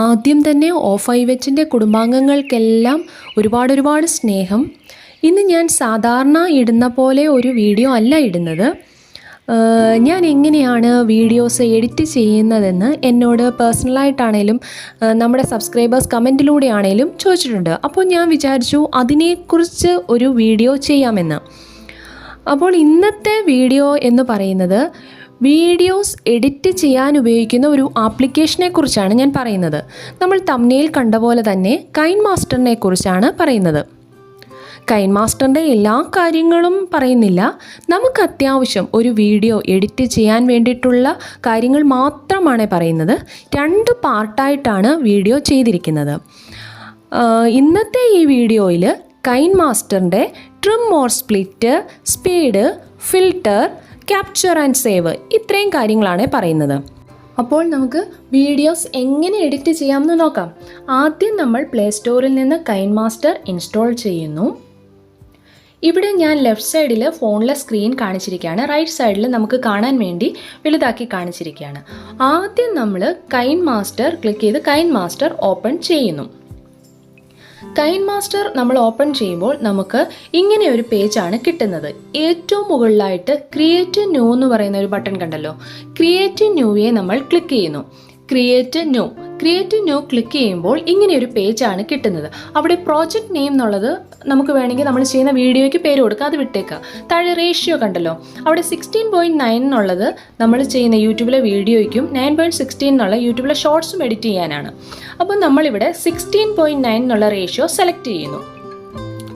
ആദ്യം തന്നെ O5Hന്റെ കുടുംബാംഗങ്ങൾക്കെല്ലാം ഒരുപാട് സ്നേഹം. ഇന്ന് ഞാൻ സാധാരണ ഇടുന്ന പോലെ ഒരു വീഡിയോ അല്ല ഇടുന്നത്. ഞാൻ എങ്ങനെയാണ് വീഡിയോസ് എഡിറ്റ് ചെയ്യുന്നതെന്ന് എന്നോട് പേഴ്സണലായിട്ടാണേലും നമ്മുടെ സബ്സ്ക്രൈബേഴ്സ് കമൻറ്റിലൂടെ ആണേലും ചോദിച്ചിട്ടുണ്ട്. അപ്പോൾ ഞാൻ വിചാരിച്ചു അതിനെക്കുറിച്ച് ഒരു വീഡിയോ ചെയ്യാമെന്ന്. അപ്പോൾ ഇന്നത്തെ വീഡിയോ എന്ന് പറയുന്നത് വീഡിയോസ് എഡിറ്റ് ചെയ്യാൻ ഉപയോഗിക്കുന്ന ഒരു ആപ്ലിക്കേഷനെ കുറിച്ചാണ് ഞാൻ പറയുന്നത്. നമ്മൾ തംബ്നെയിൽ കണ്ട പോലെ തന്നെ കൈൻമാസ്റ്ററിനെ കുറിച്ചാണ് പറയുന്നത്. കൈൻമാസ്റ്ററിൻ്റെ എല്ലാ കാര്യങ്ങളും പറയുന്നില്ല. നമുക്ക് അത്യാവശ്യം ഒരു വീഡിയോ എഡിറ്റ് ചെയ്യാൻ വേണ്ടിയിട്ടുള്ള കാര്യങ്ങൾ മാത്രമാണ് പറയുന്നത്. 2 പാർട്ടായിട്ടാണ് വീഡിയോ ചെയ്തിരിക്കുന്നത്. ഇന്നത്തെ ഈ വീഡിയോയിൽ കൈൻമാസ്റ്ററിൻ്റെ trim or split, speed, filter, capture and save ഇത്രയും കാര്യങ്ങളാണ് പറയുന്നത്. അപ്പോൾ നമുക്ക് വീഡിയോസ് എങ്ങനെ എഡിറ്റ് ചെയ്യാമെന്ന് നോക്കാം. ആദ്യം നമ്മൾ പ്ലേ സ്റ്റോറിൽ നിന്ന് കൈൻമാസ്റ്റർ ഇൻസ്റ്റാൾ ചെയ്യുന്നു. ഇവിടെ ഞാൻ ലെഫ്റ്റ് സൈഡിൽ ഫോണിലെ സ്ക്രീൻ കാണിച്ചിരിക്കുകയാണ്. റൈറ്റ് സൈഡിൽ നമുക്ക് കാണാൻ വേണ്ടി വലുതാക്കി കാണിച്ചിരിക്കുകയാണ്. ആദ്യം നമ്മൾ കൈൻമാസ്റ്റർ ക്ലിക്ക് ചെയ്ത് കൈൻമാസ്റ്റർ ഓപ്പൺ ചെയ്യുന്നു. കൈൻമാസ്റ്റർ നമ്മൾ ഓപ്പൺ ചെയ്യുമ്പോൾ നമുക്ക് ഇങ്ങനെ ഒരു പേജാണ് കിട്ടുന്നത്. ഏറ്റവും മുകളിലായിട്ട് ക്രിയേറ്റ് ന്യൂ എന്ന് പറയുന്ന ഒരു ബട്ടൺ കണ്ടല്ലോ. ക്രിയേറ്റ് ന്യൂയെ നമ്മൾ ക്ലിക്ക് ചെയ്യുന്നു. ക്രിയേറ്റ് ന്യൂ ക്ലിക്ക് ചെയ്യുമ്പോൾ ഇങ്ങനെ ഒരു പേജാണ് കിട്ടുന്നത്. അവിടെ പ്രോജക്റ്റ് നെയിം എന്നുള്ളത് നമുക്ക് വേണമെങ്കിൽ നമ്മൾ ചെയ്യുന്ന വീഡിയോയ്ക്ക് പേര് കൊടുക്കുക, അത് വിട്ടേക്കുക. താഴെ റേഷ്യോ കണ്ടല്ലോ, അവിടെ 16:9 എന്നുള്ളത് നമ്മൾ ചെയ്യുന്ന യൂട്യൂബിലെ വീഡിയോയ്ക്കും 9:16 എന്നുള്ള യൂട്യൂബിലെ ഷോർട്സും എഡിറ്റ് ചെയ്യാനാണ്. അപ്പോൾ നമ്മളിവിടെ 16:9 എന്നുള്ള റേഷ്യോ സെലക്ട് ചെയ്യുന്നു.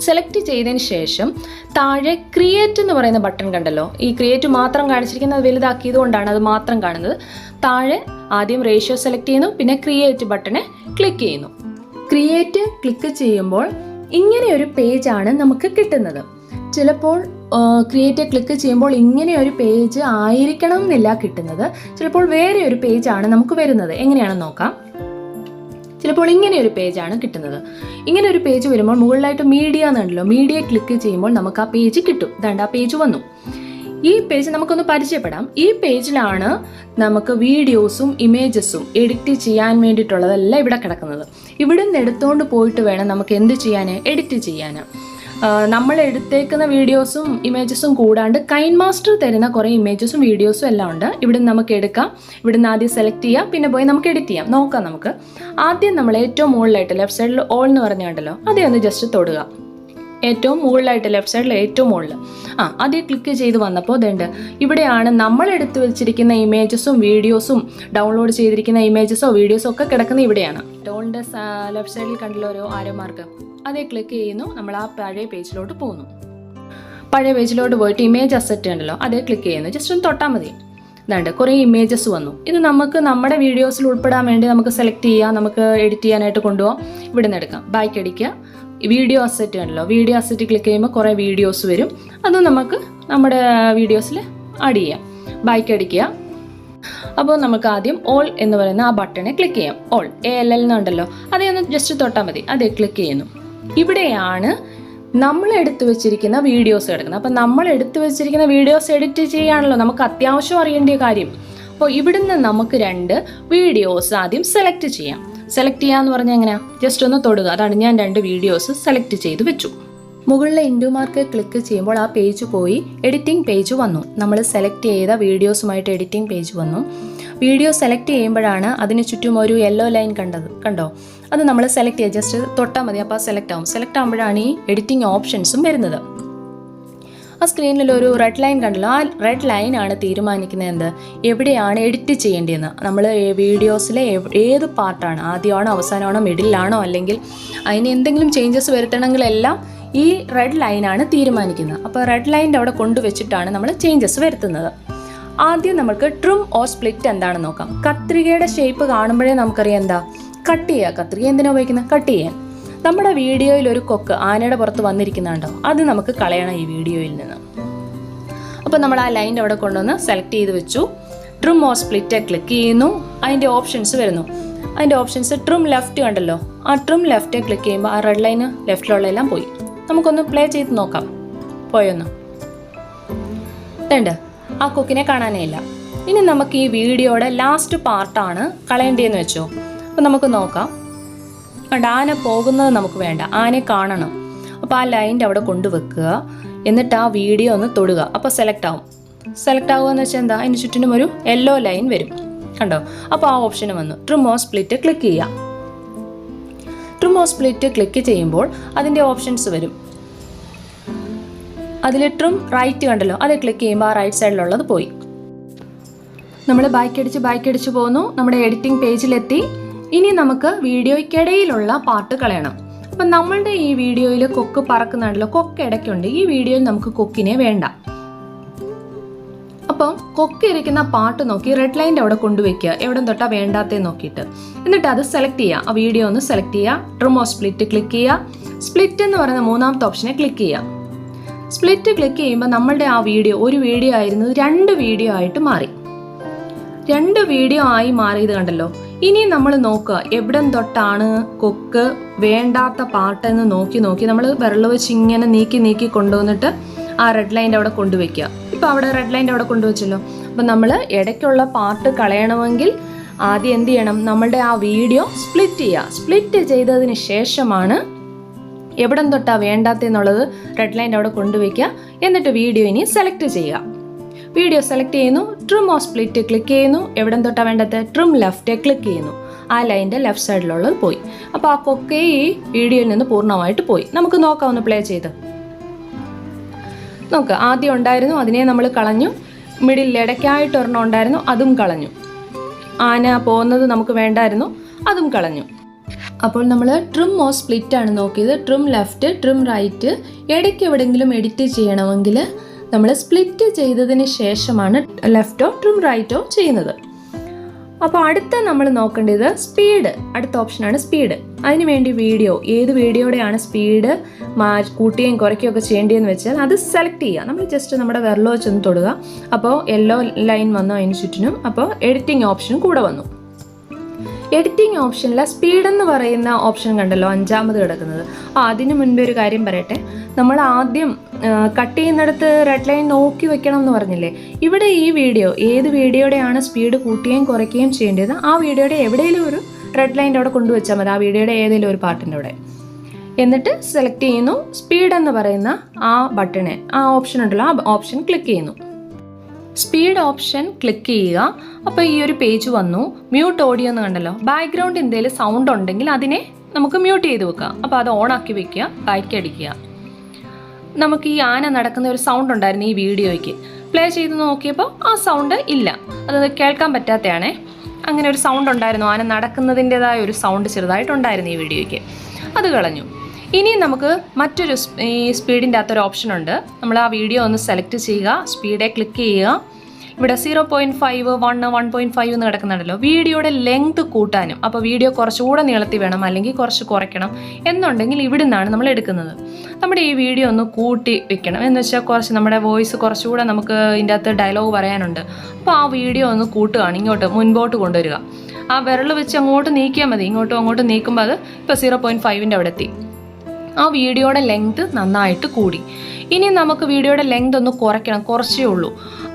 സെലക്ട് ചെയ്തതിന് ശേഷം താഴെ ക്രിയേറ്റ് എന്ന് പറയുന്ന ബട്ടൺ കണ്ടല്ലോ. ഈ ക്രിയേറ്റ് മാത്രം കാണിച്ചിരിക്കുന്നത് വലുതാക്കിയത് കൊണ്ടാണ് അത് മാത്രം കാണുന്നത്. താഴെ ആദ്യം റേഷ്യോ സെലക്ട് ചെയ്യുന്നു, പിന്നെ ക്രിയേറ്റ് ബട്ടനെ ക്ലിക്ക് ചെയ്യുന്നു. ക്രിയേറ്റ് ക്ലിക്ക് ചെയ്യുമ്പോൾ ഇങ്ങനെ ഒരു പേജാണ് നമുക്ക് കിട്ടുന്നത്. ചിലപ്പോൾ ക്രിയേറ്റ് ക്ലിക്ക് ചെയ്യുമ്പോൾ ഇങ്ങനെ ഒരു പേജ് ആയിരിക്കണം എന്നില്ല കിട്ടുന്നത്. ചിലപ്പോൾ വേറെ ഒരു പേജാണ് നമുക്ക് വരുന്നത്. എങ്ങനെയാണെന്ന് നോക്കാം. ചിലപ്പോൾ ഇങ്ങനെ ഒരു പേജാണ് കിട്ടുന്നത്. ഇങ്ങനെ ഒരു പേജ് വരുമ്പോൾ മുകളിലായിട്ട് മീഡിയ എന്നുണ്ടല്ലോ, മീഡിയ ക്ലിക്ക് ചെയ്യുമ്പോൾ നമുക്ക് ആ പേജ് കിട്ടും. ഇതാണ്ട് ആ പേജ് വന്നു. ഈ പേജ് നമുക്കൊന്ന് പരിചയപ്പെടാം. ഈ പേജിലാണ് നമുക്ക് വീഡിയോസും ഇമേജസും എഡിറ്റ് ചെയ്യാൻ വേണ്ടിയിട്ടുള്ളതെല്ലാം ഇവിടെ കിടക്കുന്നത്. ഇവിടെ നിന്ന് എടുത്തുകൊണ്ട് പോയിട്ട് വേണം നമുക്ക് എന്ത് ചെയ്യാൻ, എഡിറ്റ് ചെയ്യാൻ. നമ്മൾ എടുത്തേക്കുന്ന വീഡിയോസും ഇമേജസും കൂടാണ്ട് കൈൻമാസ്റ്റർ തരുന്ന കുറേ ഇമേജസും വീഡിയോസും എല്ലാം ഉണ്ട്. ഇവിടെ നിന്ന് നമുക്ക് എടുക്കാം. ഇവിടെ നിന്ന് ആദ്യം സെലക്ട് ചെയ്യാം, പിന്നെ പോയി നമുക്ക് എഡിറ്റ് ചെയ്യാം. നോക്കാം നമുക്ക്. ആദ്യം നമ്മൾ ഏറ്റവും മുകളിലായിട്ട് ലെഫ്റ്റ് സൈഡിൽ ഓൾ എന്ന് പറഞ്ഞുണ്ടല്ലോ, അതേ ഒന്ന് ജസ്റ്റ് തൊടുക. ഏറ്റവും മുകളിലായിട്ട് ലെഫ്റ്റ് സൈഡിൽ ഏറ്റവും മുകളിൽ അതേ ക്ലിക്ക് ചെയ്ത് വന്നപ്പോൾ ഇതുണ്ട്. ഇവിടെയാണ് നമ്മൾ എടുത്തു വെച്ചിരിക്കുന്ന ഇമേജസും വീഡിയോസും ഡൗൺലോഡ് ചെയ്തിരിക്കുന്ന ഇമേജസോ വീഡിയോസോ ഒക്കെ കിടക്കുന്ന ഇവിടെയാണ്. ടോളിൻ്റെ ലെഫ്റ്റ് സൈഡിൽ കണ്ടല്ലോ ഒരു ആരോ മാർക്ക്, അതേ ക്ലിക്ക് ചെയ്യുന്നു. നമ്മൾ ആ പഴയ പേജിലോട്ട് പോകുന്നു. പഴയ പേജിലോട്ട് പോയിട്ട് ഇമേജ് അസറ്റ് ഉണ്ടല്ലോ, അതേ ക്ലിക്ക് ചെയ്യുന്നു. ജസ്റ്റ് ഒന്ന് തൊട്ടാൽ മതി. ഇതാണ്ട് കുറേ ഇമേജസ് വന്നു. ഇത് നമുക്ക് നമ്മുടെ വീഡിയോസിൽ ഉൾപ്പെടാൻ വേണ്ടി നമുക്ക് സെലക്ട് ചെയ്യാം, നമുക്ക് എഡിറ്റ് ചെയ്യാനായിട്ട് കൊണ്ടുപോകാം. ഇവിടെ നിന്ന് എടുക്കാം. ബാക്ക് അടിക്കുക. വീഡിയോ അസറ്റ് ഉണ്ടല്ലോ, വീഡിയോ അസറ്റ് ക്ലിക്ക് ചെയ്യുമ്പോൾ കുറേ വീഡിയോസ് വരും. അത് നമുക്ക് നമ്മുടെ വീഡിയോസിൽ ആഡ് ചെയ്യാം. ബാക്ക് അടിക്കുക. അപ്പോൾ നമുക്ക് ആദ്യം ഓൾ എന്ന് പറയുന്ന ആ ബട്ടണെ ക്ലിക്ക് ചെയ്യാം. ഓൾ ALL എന്നുണ്ടല്ലോ, അതേ ഒന്ന് ജസ്റ്റ് തൊട്ടാൽ മതി. അതേ ക്ലിക്ക് ചെയ്യുന്നു. ഇവിടെയാണ് നമ്മൾ എടുത്തു വെച്ചിരിക്കുന്ന വീഡിയോസ് കിടക്കുന്നത്. അപ്പം നമ്മൾ എടുത്തു വെച്ചിരിക്കുന്ന വീഡിയോസ് എഡിറ്റ് ചെയ്യാണല്ലോ നമുക്ക് അത്യാവശ്യം അറിയേണ്ട കാര്യം. അപ്പോൾ ഇവിടുന്ന് നമുക്ക് 2 വീഡിയോസ് ആദ്യം സെലക്ട് ചെയ്യാം. സെലക്ട് ചെയ്യാന്ന് പറഞ്ഞാൽ എങ്ങനെയാ, ജസ്റ്റ് ഒന്ന് തൊടുക. അതാണ് ഞാൻ 2 വീഡിയോസ് സെലക്ട് ചെയ്ത് വെച്ചു. മുകളിലെ ഇൻഡു മാർക്ക് ക്ലിക്ക് ചെയ്യുമ്പോൾ ആ പേജ് പോയി എഡിറ്റിംഗ് പേജ് വന്നു. നമ്മൾ സെലക്ട് ചെയ്ത വീഡിയോസുമായിട്ട് എഡിറ്റിംഗ് പേജ് വന്നു. വീഡിയോ സെലക്ട് ചെയ്യുമ്പോഴാണ് അതിന് ചുറ്റും ഒരു യെല്ലോ ലൈൻ കണ്ടോ, അത് നമ്മൾ സെലക്ട് ചെയ്യുക. ജസ്റ്റ് തൊട്ടാൽ മതി, അപ്പോൾ സെലക്ട് ആവും. സെലക്ട് ആകുമ്പോഴാണ് ഈ എഡിറ്റിംഗ് ഓപ്ഷൻസും വരുന്നത്. ആ സ്ക്രീനിൽ ഒരു റെഡ് ലൈൻ കണ്ടല്ലോ, ആ റെഡ് ലൈനാണ് തീരുമാനിക്കുന്നത് എന്ത്, എവിടെയാണ് എഡിറ്റ് ചെയ്യേണ്ടതെന്ന്. നമ്മൾ വീഡിയോസിലെ ഏത് പാർട്ടാണ്, ആദ്യമാണോ അവസാനമാണോ മിഡിലാണോ, അല്ലെങ്കിൽ അതിന് എന്തെങ്കിലും ചേഞ്ചസ് വരുത്തണമെങ്കിലെല്ലാം ഈ റെഡ് ലൈനാണ് തീരുമാനിക്കുന്നത്. അപ്പോൾ റെഡ് ലൈൻ്റെ അവിടെ കൊണ്ടുവച്ചിട്ടാണ് നമ്മൾ ചേഞ്ചസ് വരുത്തുന്നത്. ആദ്യം നമുക്ക് ട്രിം ഓർ സ്പ്ലിറ്റ് എന്താണെന്ന് നോക്കാം. കത്രികയുടെ ഷേപ്പ് കാണുമ്പോഴേ നമുക്കറിയാം എന്താ, കട്ട് ചെയ്യുക. കത്രിക എന്തിനാണ് ഉപയോഗിക്കുന്നത്, കട്ട് ചെയ്യാൻ. നമ്മുടെ വീഡിയോയിൽ ഒരു കൊക്ക് ആനയുടെ പുറത്ത് വന്നിരിക്കുന്നുണ്ടോ, അത് നമുക്ക് കളയണം ഈ വീഡിയോയിൽ നിന്ന്. അപ്പോൾ നമ്മൾ ആ ലൈൻ്റെ അവിടെ കൊണ്ടുവന്ന് സെലക്ട് ചെയ്ത് വെച്ചു. ട്രിം ഓർ സ്പ്ലിറ്റ് ക്ലിക്ക് ചെയ്യുന്നു. അതിൻ്റെ ഓപ്ഷൻസ് വരുന്നു. അതിൻ്റെ ഓപ്ഷൻസ് ട്രിം ലെഫ്റ്റ് കണ്ടല്ലോ, ആ ട്രിം ലെഫ്റ്റ് ക്ലിക്ക് ചെയ്യുമ്പോൾ ആ റെഡ് ലൈന് ലെഫ്റ്റിലുള്ളതെല്ലാം പോയി. നമുക്കൊന്ന് പ്ലേ ചെയ്ത് നോക്കാം. പോയൊന്ന് ഉണ്ട്, ആ കൊക്കിനെ കാണാനേ ഇല്ല. ഇനി നമുക്ക് ഈ വീഡിയോയുടെ ലാസ്റ്റ് പാർട്ടാണ് കളയേണ്ടതെന്ന് വെച്ചോ. അപ്പോൾ നമുക്ക് നോക്കാം. ആന പോകുന്നത് നമുക്ക് വേണ്ട, ആനയെ കാണണം. അപ്പോൾ ആ ലൈൻ്റെ അവിടെ കൊണ്ടുവെക്കുക. എന്നിട്ട് ആ വീഡിയോ ഒന്ന് തൊടുക. അപ്പോൾ സെലക്ട് ആവും. സെലക്ട് ആവുക എന്ന് വെച്ചാൽ എന്താ, അതിന് ചുറ്റിനും ഒരു യെല്ലോ ലൈൻ വരും, കണ്ടോ? അപ്പോൾ ആ ഓപ്ഷൻ വന്നു. ട്രിം ഓർ സ്പ്ലിറ്റ് ക്ലിക്ക് ചെയ്യാം. ട്രിം ഓർ സ്പ്ലിറ്റ് ക്ലിക്ക് ചെയ്യുമ്പോൾ അതിൻ്റെ ഓപ്ഷൻസ് വരും. അതിൽ ട്രിം റൈറ്റ് കണ്ടല്ലോ, അത് ക്ലിക്ക് ചെയ്യുമ്പോൾ ആ റൈറ്റ് സൈഡിലുള്ളത് പോയി. നമ്മൾ ബാക്കടിച്ച് പോകുന്നു. നമ്മുടെ എഡിറ്റിംഗ് പേജിലെത്തി. ഇനി നമുക്ക് വീഡിയോയ്ക്കിടയിലുള്ള പാർട്ട് കളയണം. അപ്പം നമ്മളുടെ ഈ വീഡിയോയിൽ കൊക്ക് പറക്കുന്നുണ്ടല്ലോ, കൊക്ക് ഇടയ്ക്കുണ്ട്. ഈ വീഡിയോയിൽ നമുക്ക് കൊക്കിനെ വേണ്ട. അപ്പം കൊക്ക് ഇരിക്കുന്ന പാർട്ട് നോക്കി റെഡ് ലൈൻ്റെ അവിടെ കൊണ്ടുവയ്ക്കുക, എവിടെ തൊട്ടാ വേണ്ടാത്തേ നോക്കിയിട്ട്. എന്നിട്ട് അത് സെലക്ട് ചെയ്യുക. ആ വീഡിയോ ഒന്ന് സെലക്ട് ചെയ്യുക. ട്രിം ഓർ സ്പ്ലിറ്റ് ക്ലിക്ക് ചെയ്യുക. സ്പ്ലിറ്റ് എന്ന് പറയുന്ന മൂന്നാമത്തെ ഓപ്ഷനെ ക്ലിക്ക് ചെയ്യുക. സ്പ്ലിറ്റ് ക്ലിക്ക് ചെയ്യുമ്പോൾ നമ്മളുടെ ആ വീഡിയോ ഒരു വീഡിയോ ആയിരുന്നത് 2 വീഡിയോ ആയിട്ട് മാറി. 2 വീഡിയോ ആയി മാറിയത് കണ്ടല്ലോ. ഇനി നമ്മൾ നോക്കുക എവിടെ തൊട്ടാണ് കൊക്ക് വേണ്ടാത്ത പാട്ടെന്ന് നോക്കി നമ്മൾ വിരൽ വെച്ച് ഇങ്ങനെ നീക്കി കൊണ്ടുവന്നിട്ട് ആ റെഡ് ലൈൻ്റെ അവിടെ കൊണ്ടുവയ്ക്കുക. ഇപ്പോൾ അവിടെ റെഡ് ലൈൻ്റെ അവിടെ കൊണ്ടുവച്ചല്ലോ. അപ്പം നമ്മൾ ഇടയ്ക്കുള്ള പാർട്ട് കളയണമെങ്കിൽ ആദ്യം എന്ത് ചെയ്യണം, നമ്മളുടെ ആ വീഡിയോ സ്പ്ലിറ്റ് ചെയ്യുക. സ്പ്ലിറ്റ് ചെയ്തതിന് ശേഷമാണ് എവിടെ തൊട്ടാ വേണ്ടാത്തെന്നുള്ളത് റെഡ് ലൈൻ്റെ അവിടെ കൊണ്ടുവയ്ക്കുക. എന്നിട്ട് വീഡിയോ ഇനി സെലക്ട് ചെയ്യുക. വീഡിയോ സെലക്ട് ചെയ്യുന്നു. ട്രിം ഓർ സ്പ്ലിറ്റ് ക്ലിക്ക് ചെയ്യുന്നു. എവിടെ തൊട്ടാ വേണ്ടത്, ട്രിം ലെഫ്റ്റ് ക്ലിക്ക് ചെയ്യുന്നു. ആ ലൈൻ്റെ ലെഫ്റ്റ് സൈഡിലുള്ളത് പോയി. അപ്പോൾ ആ കൊക്കെ ഈ വീഡിയോയിൽ നിന്ന് പൂർണ്ണമായിട്ട് പോയി. നമുക്ക് നോക്കാം, ഒന്ന് പ്ലേ ചെയ്ത് നോക്ക്. ആദ്യം ഉണ്ടായിരുന്നു, അതിനെ നമ്മൾ കളഞ്ഞു. മിഡിൽ ഇടയ്ക്കായിട്ട് ഒരെണ്ണം ഉണ്ടായിരുന്നു, അതും കളഞ്ഞു. ആന പോകുന്നത് നമുക്ക് വേണ്ടായിരുന്നു, അതും കളഞ്ഞു. അപ്പോൾ നമ്മൾ ട്രിം ഓർ സ്പ്ലിറ്റ് ആണ് നോക്കിയത്. Trim left, trim right. ഇടയ്ക്ക് എവിടെയെങ്കിലും എഡിറ്റ് ചെയ്യണമെങ്കിൽ നമ്മൾ സ്പ്ലിറ്റ് ചെയ്തതിന് ശേഷമാണ് ലെഫ്റ്റോ ട്രിം റൈറ്റോ ചെയ്യുന്നത്. അപ്പോൾ അടുത്ത നമ്മൾ നോക്കേണ്ടത് സ്പീഡ്. അടുത്ത ഓപ്ഷനാണ് സ്പീഡ്. അതിനുവേണ്ടി ഏത് വീഡിയോയുടെയാണ് സ്പീഡ് കൂട്ടുകയും കുറയ്ക്കുകയും ഒക്കെ ചെയ്യേണ്ടതെന്ന് വെച്ചാൽ അത് സെലക്ട് ചെയ്യുക. നമ്മൾ ജസ്റ്റ് നമ്മുടെ വിരൽ വെച്ചൊന്ന് തൊടുക. അപ്പോൾ യെല്ലോ ലൈൻ വന്നു അതിന് ചുറ്റിനും. അപ്പോൾ എഡിറ്റിംഗ് ഓപ്ഷനും കൂടെ വന്നു. എഡിറ്റിംഗ് ഓപ്ഷനിലെ സ്പീഡ് എന്ന് പറയുന്ന ഓപ്ഷൻ കണ്ടല്ലോ, 5ാമത് കിടക്കുന്നത്. അതിന് മുൻപേ ഒരു കാര്യം പറയട്ടെ. നമ്മൾ ആദ്യം കട്ട് ചെയ്യുന്നിടത്ത് റെഡ് ലൈൻ നോക്കി വെക്കണം എന്ന് പറഞ്ഞില്ലേ. ഇവിടെ ഈ വീഡിയോ ഏത് വീഡിയോയുടെയാണ് സ്പീഡ് കൂട്ടുകയും കുറയ്ക്കുകയും ചെയ്യേണ്ടത്, ആ വീഡിയോയുടെ എവിടെയെങ്കിലും ഒരു റെഡ് ലൈൻ്റെ അവിടെ കൊണ്ടുവച്ചാൽ മതി, ആ വീഡിയോയുടെ ഏതെങ്കിലും ഒരു പാർട്ടിൻ്റെ അവിടെ. എന്നിട്ട് സെലക്ട് ചെയ്യുന്നു. സ്പീഡ് എന്ന് പറയുന്ന ആ ബട്ടണെ, ആ ഓപ്ഷൻ ഉണ്ടല്ലോ, ആ ഓപ്ഷൻ ക്ലിക്ക് ചെയ്യുന്നു. സ്പീഡ് ഓപ്ഷൻ ക്ലിക്ക് ചെയ്യുക. അപ്പോൾ ഈ ഒരു പേജ് വന്നു. മ്യൂട്ട് ഓഡിയോ എന്ന് കണ്ടല്ലോ. ബാക്ക്ഗ്രൗണ്ട് എന്തെങ്കിലും സൗണ്ട് ഉണ്ടെങ്കിൽ അതിനെ നമുക്ക് മ്യൂട്ട് ചെയ്ത് വെക്കുക. അപ്പോൾ അത് ഓൺ ആക്കി വെക്കുക, ബാക്ക് അടിക്കുക. നമുക്ക് ഈ ആന നടക്കുന്ന ഒരു സൗണ്ട് ഉണ്ടായിരുന്നു ഈ വീഡിയോയ്ക്ക്. പ്ലേ ചെയ്ത് നോക്കിയപ്പോൾ ആ സൗണ്ട് ഇല്ല, അത് കേൾക്കാൻ പറ്റാത്തതാണേ. അങ്ങനെ ഒരു സൗണ്ട് ഉണ്ടായിരുന്നു, ആന നടക്കുന്നതിൻ്റെതായ ഒരു സൗണ്ട് ചെറുതായിട്ടുണ്ടായിരുന്നു ഈ വീഡിയോയ്ക്ക്. അത് കളഞ്ഞു. ഇനി നമുക്ക് മറ്റൊരു ഈ സ്പീഡിൻ്റെ അകത്തൊരു ഓപ്ഷൻ ഉണ്ട്. നമ്മൾ ആ വീഡിയോ ഒന്ന് സെലക്ട് ചെയ്യുക, സ്പീഡെ ക്ലിക്ക് ചെയ്യുക. ഇവിടെ 0.5, 1, 1.5 എന്ന് കിടക്കുന്നുണ്ടല്ലോ. വീഡിയോയുടെ ലെങ്ത് കൂട്ടാനും, അപ്പോൾ വീഡിയോ കുറച്ചുകൂടെ നീളത്തിൽ വേണം അല്ലെങ്കിൽ കുറച്ച് കുറയ്ക്കണം എന്നുണ്ടെങ്കിൽ ഇവിടെ നിന്നാണ് നമ്മൾ എടുക്കുന്നത്. നമ്മുടെ ഈ വീഡിയോ ഒന്ന് കൂട്ടി വെക്കണം എന്ന് വെച്ചാൽ കുറച്ച് നമ്മുടെ വോയിസ് കുറച്ചുകൂടെ നമുക്ക് ഇതിൻ്റെ അകത്ത് ഡയലോഗ് പറയാനുണ്ട്. അപ്പോൾ ആ വീഡിയോ ഒന്ന് കൂട്ടുകയാണ്, ഇങ്ങോട്ട് മുൻപോട്ട് കൊണ്ടുവരിക. ആ വിരൽ വെച്ച് അങ്ങോട്ട് നീക്കിയാൽ മതി. ഇങ്ങോട്ടും അങ്ങോട്ടും നീക്കുമ്പോൾ അത് ഇപ്പോൾ 0.5ൻ്റെ അവിടെ എത്തി. ആ വീഡിയോയുടെ ലെങ്ത് നന്നായിട്ട് കൂടി. ഇനി നമുക്ക് വീഡിയോയുടെ ലെങ്ത് ഒന്ന് കുറയ്ക്കണം, കുറച്ചേ ഉള്ളൂ.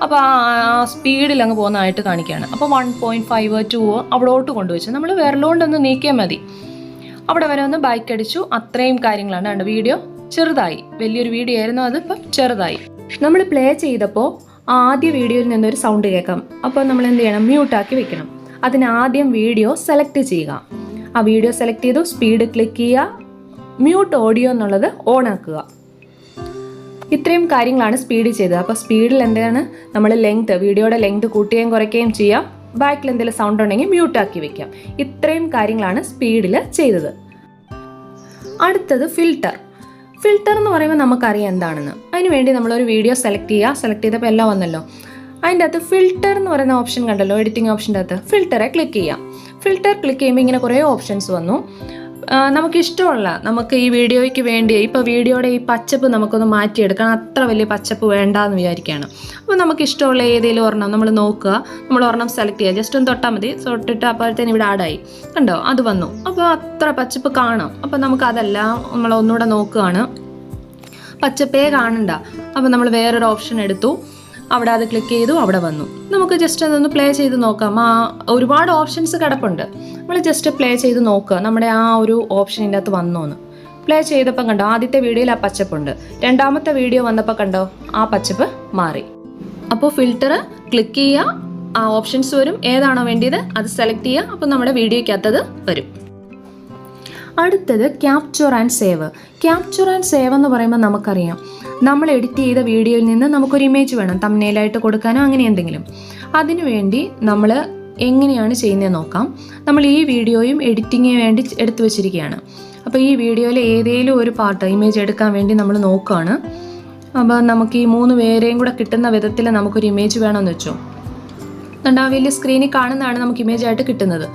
അപ്പോൾ ആ സ്പീഡിൽ അങ്ങ് പോകുന്നതായിട്ട് കാണിക്കുകയാണ്. അപ്പോൾ 1.5, 2 അവിടോട്ട് കൊണ്ടുവച്ച് നമ്മൾ വിരലുകൊണ്ടൊന്ന് നീക്കിയാൽ മതി. അവിടെ വരെ ഒന്ന് ബാക്ക് അടിച്ചു. അത്രയും കാര്യങ്ങളാണ്. കണ്ടോ, വീഡിയോ ചെറുതായി. വലിയൊരു വീഡിയോ ആയിരുന്നു, അത് ഇപ്പം ചെറുതായി. നമ്മൾ പ്ലേ ചെയ്തപ്പോൾ ആദ്യ വീഡിയോയിൽ നിന്നൊരു സൗണ്ട് കേൾക്കാം. അപ്പോൾ നമ്മൾ എന്ത് ചെയ്യണം, മ്യൂട്ടാക്കി വെക്കണം. അതിനാദ്യം വീഡിയോ സെലക്ട് ചെയ്യുക. ആ വീഡിയോ സെലക്ട് ചെയ്തു, സ്പീഡ് ക്ലിക്ക് ചെയ്യുക, മ്യൂട്ട് ഓഡിയോ എന്നുള്ളത് ഓൺ ആക്കുക. ഇത്രയും കാര്യങ്ങളാണ് സ്പീഡ് ചെയ്തത്. അപ്പോൾ സ്പീഡിൽ എന്താണ് നമ്മൾ ലെങ്ത്, വീഡിയോയുടെ ലെങ്ത് കൂട്ടുകയും കുറയ്ക്കുകയും ചെയ്യാം. ബാക്കിൽ എന്തെങ്കിലും സൗണ്ട് ഉണ്ടെങ്കിൽ മ്യൂട്ടാക്കി വെക്കാം. ഇത്രയും കാര്യങ്ങളാണ് സ്പീഡിൽ ചെയ്തത്. അടുത്തത് ഫിൽട്ടർ. ഫിൽട്ടർ എന്ന് പറയുമ്പോൾ നമുക്കറിയാം എന്താണെന്ന്. അതിനുവേണ്ടി നമ്മളൊരു വീഡിയോ സെലക്ട് ചെയ്യുക. സെലക്ട് ചെയ്തപ്പോൾ എല്ലാം വന്നല്ലോ. അതിൻ്റെ അകത്ത് ഫിൽട്ടർ എന്ന് പറയുന്ന ഓപ്ഷൻ കണ്ടല്ലോ, എഡിറ്റിംഗ് ഓപ്ഷൻ്റെ അകത്ത് ഫിൽട്ടറെ ക്ലിക്ക് ചെയ്യാം. ഫിൽട്ടർ ക്ലിക്ക് ചെയ്യുമ്പോൾ ഇങ്ങനെ കുറേ ഓപ്ഷൻസ് വന്നു. നമുക്കിഷ്ടമുള്ള, നമുക്ക് ഈ വീഡിയോയ്ക്ക് വേണ്ടി ഇപ്പോൾ വീഡിയോയുടെ ഈ പച്ചപ്പ് നമുക്കൊന്ന് മാറ്റിയെടുക്കണം, അത്ര വലിയ പച്ചപ്പ് വേണ്ടാന്ന് വിചാരിക്കുകയാണ്. അപ്പോൾ നമുക്കിഷ്ടമുള്ള ഏതെങ്കിലും ഒരെണ്ണം നമ്മൾ നോക്കുക, നമ്മൾ ഒരെണ്ണം സെലക്ട് ചെയ്യുക, ജസ്റ്റ് ഒന്ന് തൊട്ടാൽ മതി. തൊട്ടിട്ട് അപ്പോഴത്തേന് ഇവിടെ ആഡായി കണ്ടോ, അത് വന്നു. അപ്പോൾ അത്ര പച്ചപ്പ് കാണാം. അപ്പോൾ നമുക്കതല്ല, നമ്മൾ ഒന്നുകൂടെ നോക്കുകയാണ്, പച്ചപ്പേ കാണണ്ട. അപ്പോൾ നമ്മൾ വേറൊരു ഓപ്ഷൻ എടുത്തു. അവിടെ അത് ക്ലിക്ക് ചെയ്തു, അവിടെ വന്നു. നമുക്ക് ജസ്റ്റ് അതൊന്ന് പ്ലേ ചെയ്ത് നോക്കാം. ഒരുപാട് ഓപ്ഷൻസ് കിടപ്പുണ്ട്. നമ്മൾ ജസ്റ്റ് പ്ലേ ചെയ്ത് നോക്കുക നമ്മുടെ ആ ഒരു ഓപ്ഷൻ ഇതിൻ്റെ അകത്ത് വന്നോന്ന്. പ്ലേ ചെയ്തപ്പോൾ കണ്ടോ ആദ്യത്തെ വീഡിയോയിൽ ആ പച്ചപ്പുണ്ട്, രണ്ടാമത്തെ വീഡിയോ വന്നപ്പോൾ കണ്ടോ ആ പച്ചപ്പ് മാറി. അപ്പോൾ ഫിൽറ്റർ ക്ലിക്ക് ചെയ്യുക, ആ ഓപ്ഷൻസ് വരും, ഏതാണോ വേണ്ടിയത് അത് സെലക്ട് ചെയ്യുക, അപ്പോൾ നമ്മുടെ വീഡിയോയ്ക്കകത്തത് വരും. അടുത്തത് capture and save. Capture and save എന്ന് പറയുമ്പോൾ നമുക്കറിയാം, നമ്മൾ എഡിറ്റ് ചെയ്ത വീഡിയോയിൽ നിന്ന് നമുക്കൊരു ഇമേജ് വേണം തംബ്നെയിലായിട്ട് കൊടുക്കാനോ അങ്ങനെ എന്തെങ്കിലും. അതിനുവേണ്ടി നമ്മൾ എങ്ങനെയാണ് ചെയ്യുന്നത് നോക്കാം. നമ്മൾ ഈ വീഡിയോയും എഡിറ്റിങ്ങിന് വേണ്ടി എടുത്തു വെച്ചിരിക്കുകയാണ്. അപ്പോൾ ഈ വീഡിയോയിൽ ഏതെങ്കിലും ഒരു പാർട്ട് ഇമേജ് എടുക്കാൻ വേണ്ടി നമ്മൾ നോക്കുകയാണ്. അപ്പോൾ നമുക്ക് ഈ 3 പേരെയും കൂടെ കിട്ടുന്ന വിധത്തിൽ നമുക്കൊരു ഇമേജ് വേണമെന്ന് വെച്ചോ. ആ വലിയ സ്ക്രീനിൽ കാണുന്നതാണ് നമുക്ക് ഇമേജ് ആയിട്ട് കിട്ടുന്നത്.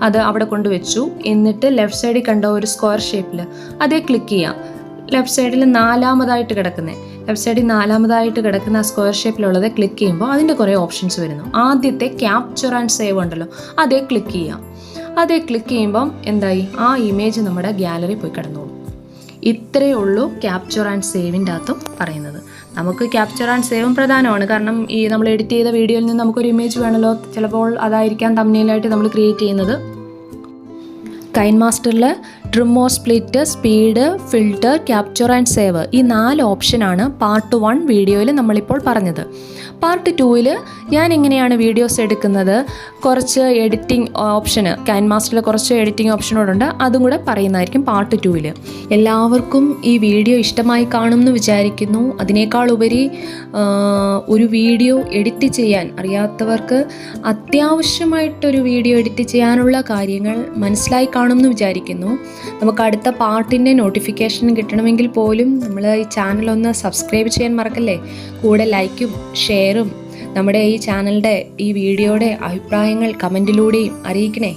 അത് അവിടെ കൊണ്ടുവച്ചു. എന്നിട്ട് ലെഫ്റ്റ് സൈഡിൽ കണ്ട ഒരു സ്ക്വയർ ഷേപ്പിൽ അതേ ക്ലിക്ക് ചെയ്യാം. ലെഫ്റ്റ് സൈഡിൽ നാലാമതായിട്ട് കിടക്കുന്ന ആ സ്ക്വയർ ഷേപ്പിലുള്ളത് ക്ലിക്ക് ചെയ്യുമ്പോൾ അതിൻ്റെ കുറേ ഓപ്ഷൻസ് വരുന്നു. ആദ്യത്തെ ക്യാപ്ചർ ആൻഡ് സേവ് ഉണ്ടല്ലോ, അതേ ക്ലിക്ക് ചെയ്യാം. അതേ ക്ലിക്ക് ചെയ്യുമ്പം എന്തായി, ആ ഇമേജ് നമ്മുടെ ഗാലറി പോയി കിടന്നോളൂ. ഇത്രയേ ഉള്ളൂ ക്യാപ്ചർ ആൻഡ് സേവിൻ്റെ അകത്തും പറയുന്നത്. നമുക്ക് ക്യാപ്ചർ ആൻഡ് സേവും പ്രധാനമാണ്. കാരണം ഈ നമ്മൾ എഡിറ്റ് ചെയ്ത വീഡിയോയിൽ നിന്ന് നമുക്കൊരു ഇമേജ് വേണമല്ലോ. ചിലപ്പോൾ അതായിരിക്കാം തംബ്നെയിലായിട്ട് നമ്മൾ ക്രിയേറ്റ് ചെയ്യുന്നത്. കൈൻമാസ്റ്ററിൽ trim or split, speed, filter, capture and save, ഈ 4 ഓപ്ഷനാണ് പാർട്ട് 1 വീഡിയോയിൽ നമ്മളിപ്പോൾ പറഞ്ഞത്. പാർട്ട് 2-ൽ ഞാൻ എങ്ങനെയാണ് വീഡിയോസ് എടുക്കുന്നത്, കുറച്ച് എഡിറ്റിംഗ് ഓപ്ഷന് കൈൻമാസ്റ്ററിൽ കുറച്ച് എഡിറ്റിംഗ് ഓപ്ഷനോടുണ്ട്, അതും കൂടെ പറയുന്നതായിരിക്കും പാർട്ട് 2-ൽ. എല്ലാവർക്കും ഈ വീഡിയോ ഇഷ്ടമായി കാണുമെന്ന് വിചാരിക്കുന്നു. അതിനേക്കാൾ ഉപരി ഒരു വീഡിയോ എഡിറ്റ് ചെയ്യാൻ അറിയാത്തവർക്ക് അത്യാവശ്യമായിട്ടൊരു വീഡിയോ എഡിറ്റ് ചെയ്യാനുള്ള കാര്യങ്ങൾ മനസ്സിലായി കാണുമെന്ന് വിചാരിക്കുന്നു. നമുക്ക് അടുത്ത പാർട്ടിൻ്റെ നോട്ടിഫിക്കേഷൻ കിട്ടണമെങ്കിൽ പോലും നമ്മൾ ഈ ചാനലൊന്ന് സബ്സ്ക്രൈബ് ചെയ്യാൻ മറക്കല്ലേ. കൂടെ ലൈക്കും ഷെയറും നമ്മുടെ ഈ ചാനലിൻ്റെ ഈ വീഡിയോയുടെ അഭിപ്രായങ്ങൾ കമൻറ്റിലൂടെയും അറിയിക്കണേ.